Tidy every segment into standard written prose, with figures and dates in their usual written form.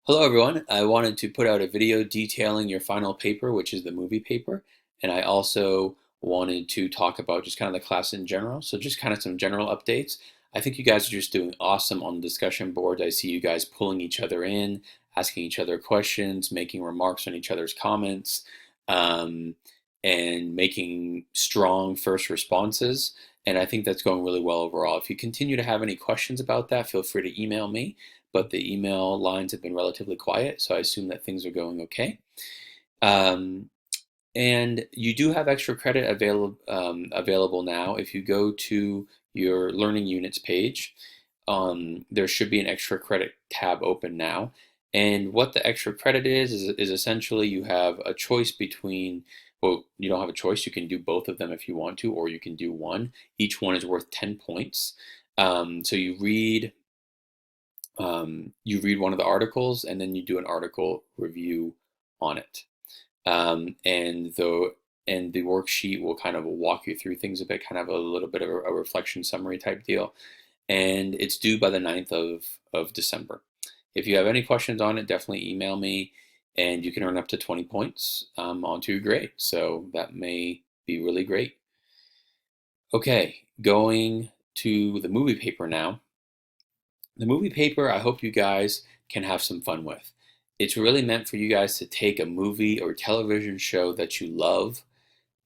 Hello everyone. I wanted to put out a video detailing your final paper, which is the movie paper. And I also wanted to talk about just kind of the class in general. So just kind of some general updates. I think you guys are just doing awesome on the discussion board. I see you guys pulling each other in, asking each other questions, making remarks on each other's comments, um, and making strong first responses. And I think that's going really well overall. If you continue to have any questions about that, feel free to email me, but the email lines have been relatively quiet, so I assume that things are going okay. Um, and you do have extra credit available now. If you go to your Learning Units page, there should be an extra credit tab open now. And what the extra credit is essentially you have a choice between, well, you don't have a choice. You can do both of them if you want to, or you can do one. Each one is worth 10 points. So you read one of the articles and then you do an article review on it. And the worksheet will kind of walk you through things a bit, kind of a little bit of a reflection summary type deal. And it's due by the 9th of December. If you have any questions on it, definitely email me, and you can earn up to 20 points onto your grade. So that may be really great. Okay, going to the movie paper now. The movie paper, I hope you guys can have some fun with. It's really meant for you guys to take a movie or television show that you love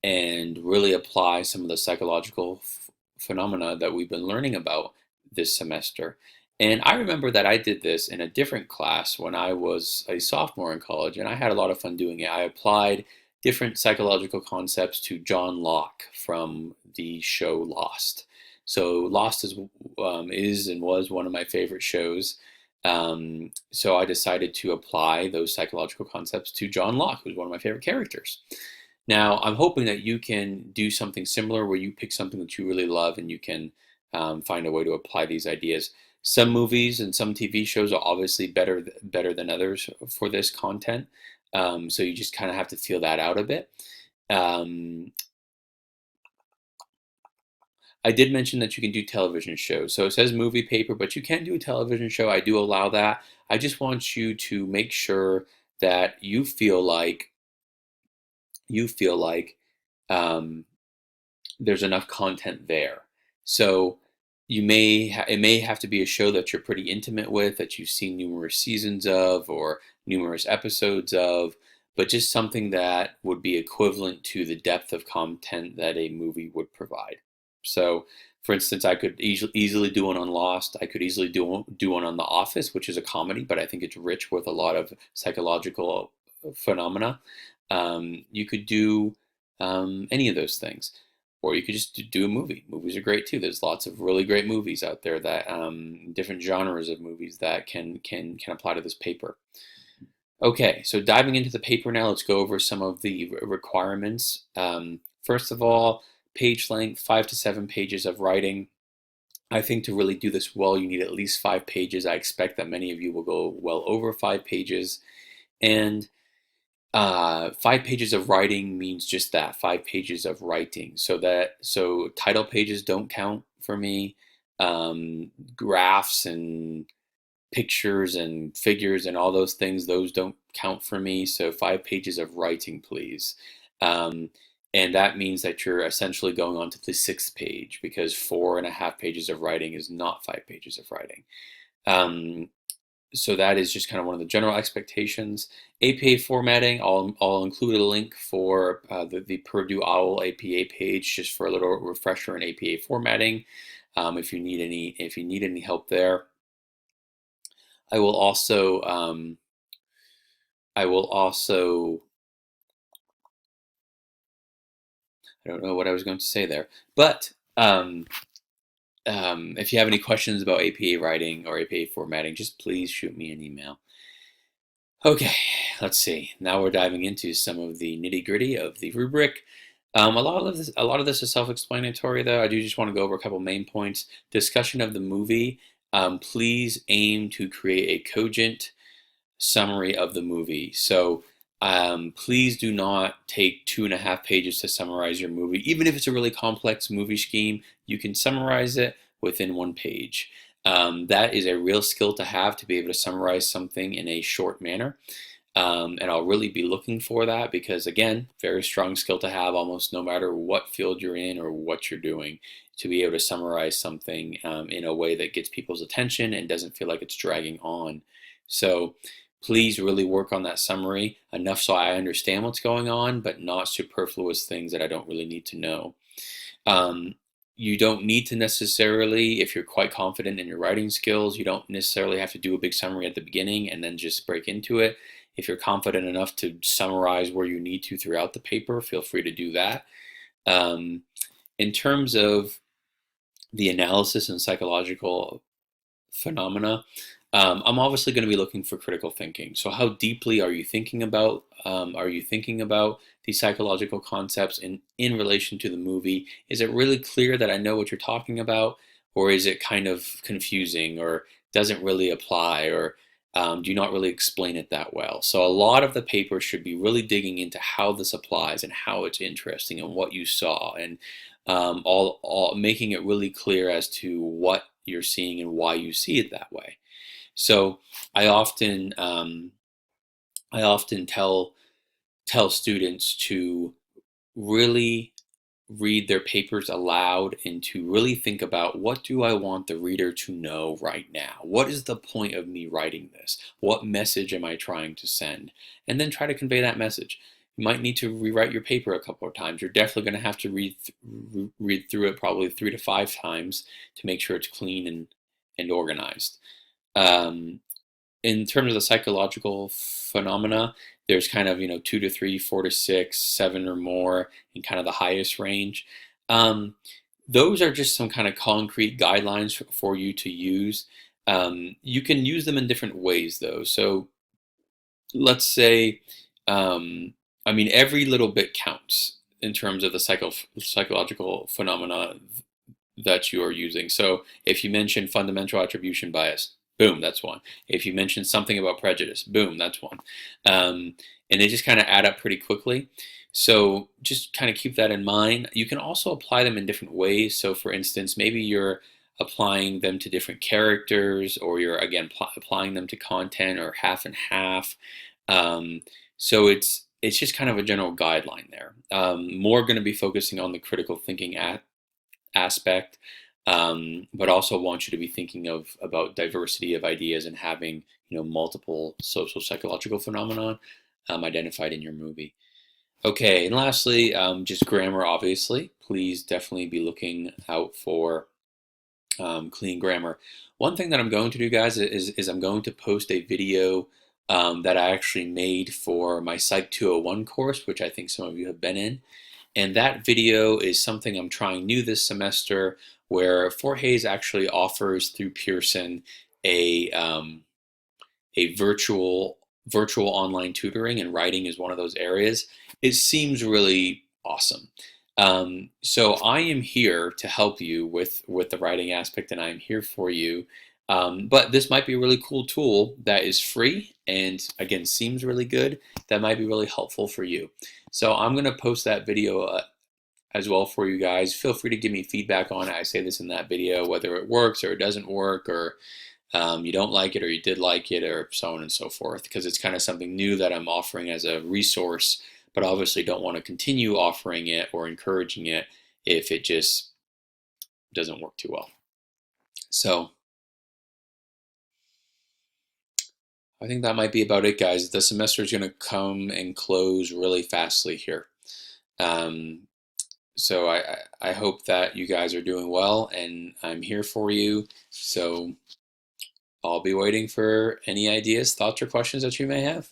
and really apply some of the psychological phenomena that we've been learning about this semester. And I remember that I did this in a different class when I was a sophomore in college, and I had a lot of fun doing it. I applied different psychological concepts to John Locke from the show Lost. So Lost is and was one of my favorite shows. So I decided to apply those psychological concepts to John Locke, who's one of my favorite characters. Now, I'm hoping that you can do something similar where you pick something that you really love and you can find a way to apply these ideas. Some movies and some TV shows are obviously better than others for this content, so you just kind of have to feel that out a bit. Um, I did mention that you can do television shows. So it says movie paper, but you can do a television show. I do allow that. I just want you to make sure that you feel like um, there's enough content there. So it may have to be a show that you're pretty intimate with, that you've seen numerous seasons of or numerous episodes of, but just something that would be equivalent to the depth of content that a movie would provide. So, for instance, I could easily do one on Lost. I could easily do one on The Office, which is a comedy, but I think it's rich with a lot of psychological phenomena. You could do any of those things, or you could just do a movie. Movies are great too. There's lots of really great movies out there that different genres of movies that can apply to this paper. Okay, so diving into the paper now, let's go over some of the requirements. First of all, page length, 5 to 7 pages of writing. I think to really do this well, you need at least 5 pages. I expect that many of you will go well over 5 pages. And 5 pages of writing means just that, 5 pages of writing. So title pages don't count for me. Graphs and pictures and figures and all those things, those don't count for me. So 5 pages of writing, please. Um, and that means that you're essentially going on to the sixth page because 4.5 pages of writing is not 5 pages of writing. Um, so that is just kind of one of the general expectations. APA formatting, I'll include a link for the Purdue OWL APA page just for a little refresher in APA formatting. If you need any help there, I will also I don't know what I was going to say there, but if you have any questions about APA writing or APA formatting, just please shoot me an email. Okay, let's see. Now we're diving into some of the nitty-gritty of the rubric. A lot of this is self-explanatory, though. I do just want to go over a couple main points. Discussion of the movie. Please aim to create a cogent summary of the movie. So please do not take 2.5 pages to summarize your movie. Even if it's a really complex movie scheme, you can summarize it within 1 page. That is a real skill to have, to be able to summarize something in a short manner. And I'll really be looking for that because, again, very strong skill to have almost no matter what field you're in or what you're doing, to be able to summarize something in a way that gets people's attention and doesn't feel like it's dragging on. So please really work on that summary enough so I understand what's going on, but not superfluous things that I don't really need to know. Um, you don't need to necessarily, if you're quite confident in your writing skills, you don't necessarily have to do a big summary at the beginning and then just break into it. If you're confident enough to summarize where you need to throughout the paper, feel free to do that. Um, in terms of the analysis and psychological phenomena, I'm obviously going to be looking for critical thinking. So, how deeply are you thinking about these psychological concepts in relation to the movie? Is it really clear that I know what you're talking about, or is it kind of confusing, or doesn't really apply, or do you not really explain it that well? So, a lot of the paper should be really digging into how this applies and how it's interesting and what you saw, and all making it really clear as to what you're seeing and why you see it that way. So I often I often tell students to really read their papers aloud and to really think about, what do I want the reader to know right now? What is the point of me writing this? What message am I trying to send? And then try to convey that message. You might need to rewrite your paper a couple of times. You're definitely going to have to read through it probably 3 to 5 times to make sure it's clean and organized. Um, in terms of the psychological phenomena, there's kind of, 2 to 3, 4 to 6, 7 or more, in kind of the highest range. Um, those are just some kind of concrete guidelines for you to use. You can use them in different ways, though. So let's say, I mean, every little bit counts in terms of the psychological phenomena that you are using. So if you mention fundamental attribution bias, boom, that's one. If you mention something about prejudice, boom, that's one. And they just kind of add up pretty quickly. So just kind of keep that in mind. You can also apply them in different ways. So for instance, maybe you're applying them to different characters, or you're again applying them to content, or half and half. Um, so it's just kind of a general guideline there. More going to be focusing on the critical thinking aspect, but also want you to be thinking about diversity of ideas and having, multiple social psychological phenomenon identified in your movie. Okay, and lastly, just grammar. Obviously, please definitely be looking out for clean grammar. One thing that I'm going to do, guys, is I'm going to post a video that I actually made for my Psych 201 course, which I think some of you have been in. And that video is something I'm trying new this semester, where Fort Hays actually offers through Pearson a virtual online tutoring, and writing is one of those areas. It seems really awesome. So I am here to help you with the writing aspect, and I'm here for you. But this might be a really cool tool that is free and, again, seems really good, that might be really helpful for you. So I'm going to post that video as well for you guys. Feel free to give me feedback on it. I say this in that video, whether it works or it doesn't work, or you don't like it or you did like it, or so on and so forth, because it's kind of something new that I'm offering as a resource, but obviously don't want to continue offering it or encouraging it if it just doesn't work too well. So I think that might be about it, guys. The semester is going to come and close really fastly here. Um, so I hope that you guys are doing well, and I'm here for you. So I'll be waiting for any ideas, thoughts, or questions that you may have.